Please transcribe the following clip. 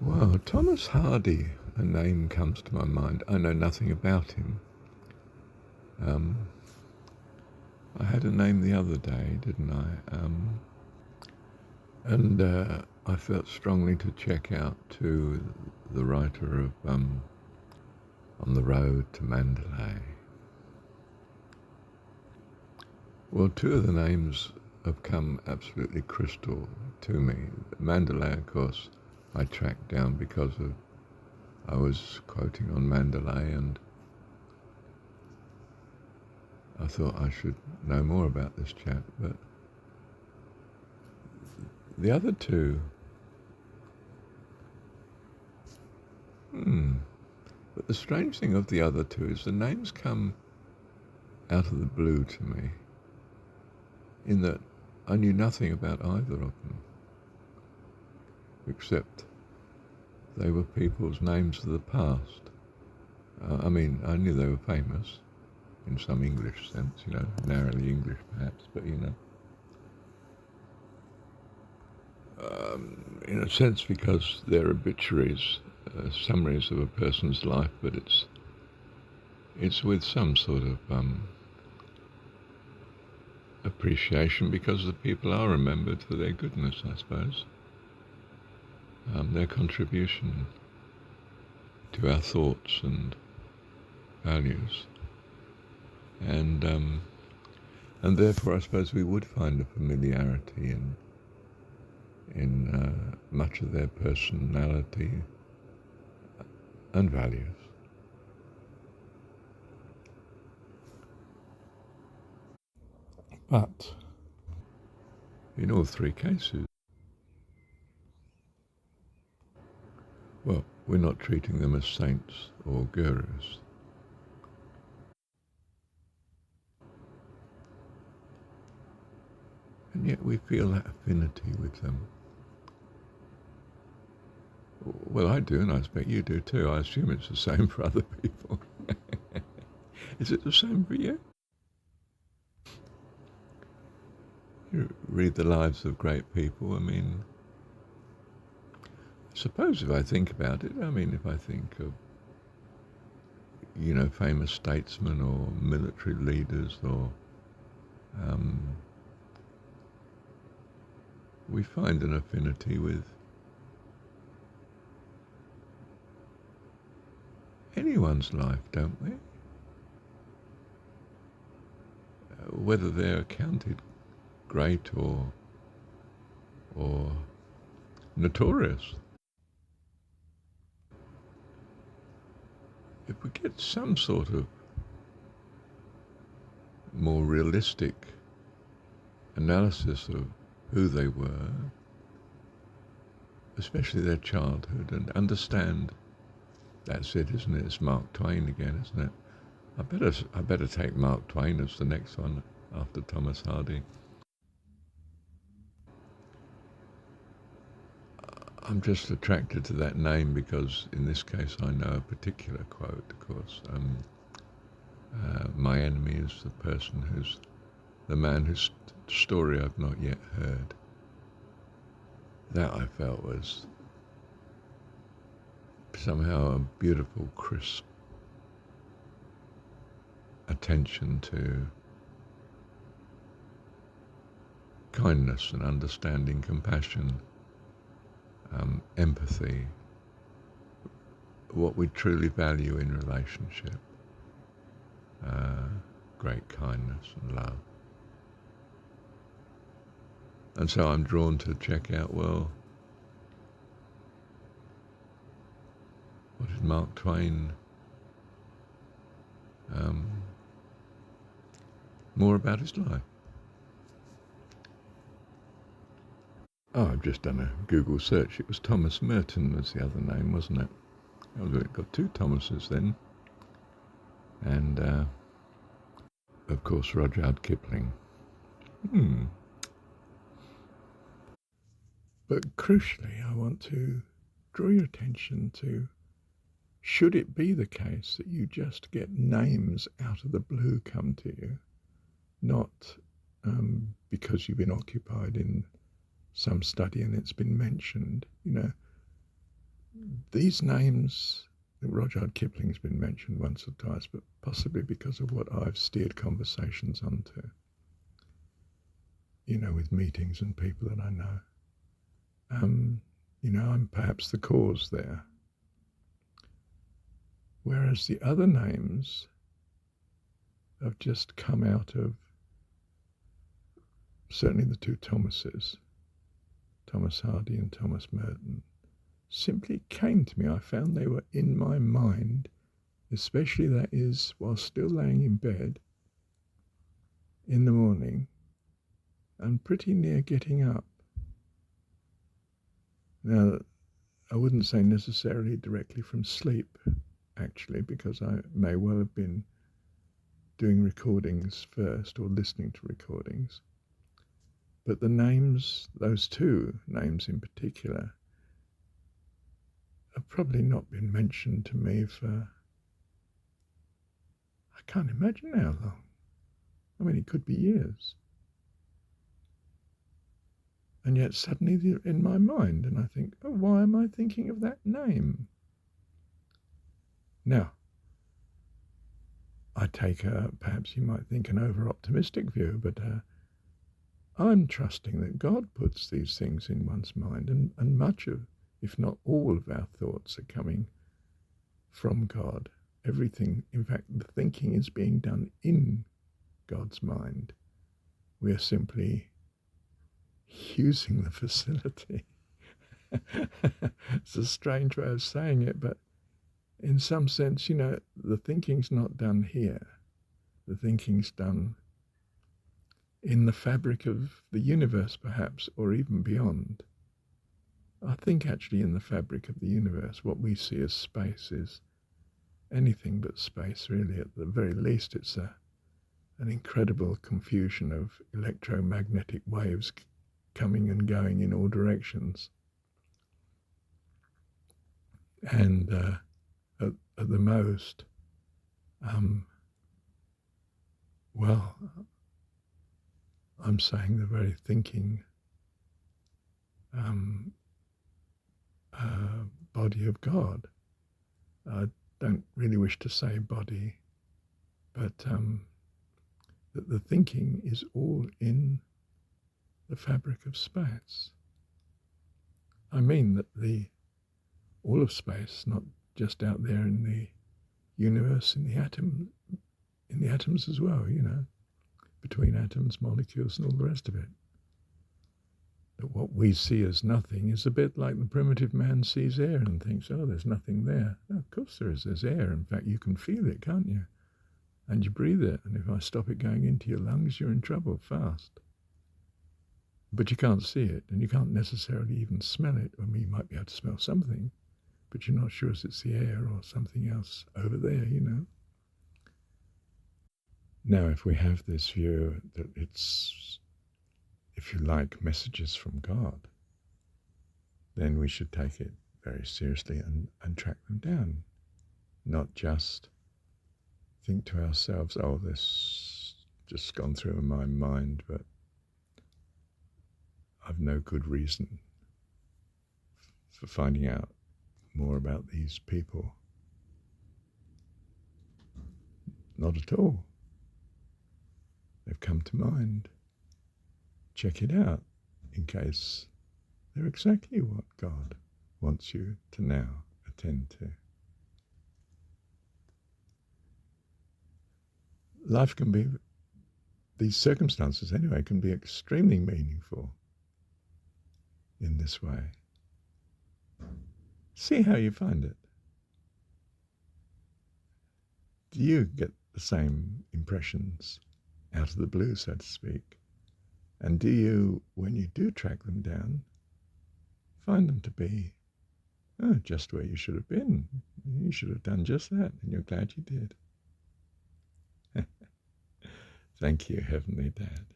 Well, Thomas Hardy, a name comes to my mind. I know nothing about him. I had a name the other day, didn't I? And I felt strongly to check out to the writer of On the Road to Mandalay. Well, two of the names have come absolutely crystal to me. Mandalay, of course, I tracked down because I was quoting on Mandalay, and I thought I should know more about this chap. But the other two, but the strange thing of the other two is the names come out of the blue to me, in that I knew nothing about either of them, except they were people's names of the past. I mean, I knew they were famous in some English sense, narrowly English perhaps, but in a sense because they're obituaries, summaries of a person's life, but it's with some sort of appreciation because the people are remembered for their goodness, I suppose, their contribution to our thoughts and values, and therefore I suppose we would find a familiarity in much of their personality and values. But in all three cases, well, we're not treating them as saints or gurus. And yet we feel that affinity with them. Well, I do, and I expect you do too. I assume it's the same for other people. Is it the same for you? You read the lives of great people. I mean, I suppose if I think about it, if I think of, famous statesmen or military leaders, or we find an affinity with anyone's life, don't we? Whether they're counted great or notorious. If we get some sort of more realistic analysis of who they were, especially their childhood, and understand, that's it, isn't it? It's Mark Twain again, isn't it? I better take Mark Twain as the next one after Thomas Hardy. I'm just attracted to that name because in this case I know a particular quote, of course. My enemy is the man whose story I've not yet heard. That I felt was somehow a beautiful, crisp attention to kindness and understanding, compassion, empathy, what we truly value in relationship, great kindness and love. And so I'm drawn to check out, well, what did Mark Twain, more about his life. Oh, I've just done a Google search. It was Thomas Merton was the other name, wasn't it? It got two Thomases then. And, of course, Rudyard Kipling. But crucially, I want to draw your attention to, should it be the case that you just get names out of the blue come to you, not because you've been occupied in some study and it's been mentioned, these names, Rudyard Kipling's been mentioned once or twice, but possibly because of what I've steered conversations onto, with meetings and people that I know. I'm perhaps the cause there. Whereas the other names have just come out of, certainly the two Thomases, Thomas Hardy and Thomas Merton, simply came to me. I found they were in my mind, especially that is while still laying in bed in the morning and pretty near getting up. Now, I wouldn't say necessarily directly from sleep, actually, because I may well have been doing recordings first or listening to recordings. But the names, those two names in particular, have probably not been mentioned to me for, I can't imagine how long. I mean, it could be years. And yet suddenly they're in my mind, and I think, oh, why am I thinking of that name? Now, I take perhaps you might think an over-optimistic view, but I'm trusting that God puts these things in one's mind, and much of, if not all of our thoughts are coming from God. Everything, in fact, the thinking is being done in God's mind. We are simply using the facility. It's a strange way of saying it, but in some sense, the thinking's not done here. The thinking's done in the fabric of the universe, perhaps, or even beyond. I think actually in the fabric of the universe, what we see as space is anything but space, really. At the very least, it's an incredible confusion of electromagnetic waves coming and going in all directions. And at the most, well, I'm saying the very thinking body of God. I don't really wish to say body, but that the thinking is all in the fabric of space. I mean that all of space, not just out there in the universe, in the atoms as well, between atoms, molecules, and all the rest of it. That what we see as nothing is a bit like the primitive man sees air and thinks, oh, there's nothing there. No, of course there is. There's air. In fact, you can feel it, can't you? And you breathe it. And if I stop it going into your lungs, you're in trouble fast. But you can't see it, and you can't necessarily even smell it. I mean, you might be able to smell something, but you're not sure if it's the air or something else over there, Now, if we have this view that it's, if you like, messages from God, then we should take it very seriously and track them down. Not just think to ourselves, oh, this just gone through my mind, but I've no good reason for finding out more about these people. Not at all. They've come to mind. Check it out in case they're exactly what God wants you to now attend to. Life can be, these circumstances anyway, can be extremely meaningful in this way. See how you find it. Do you get the same impressions out of the blue, so to speak? And do you, when you do track them down, find them to be just where you should have been? You should have done just that, and you're glad you did. Thank you, Heavenly Dad.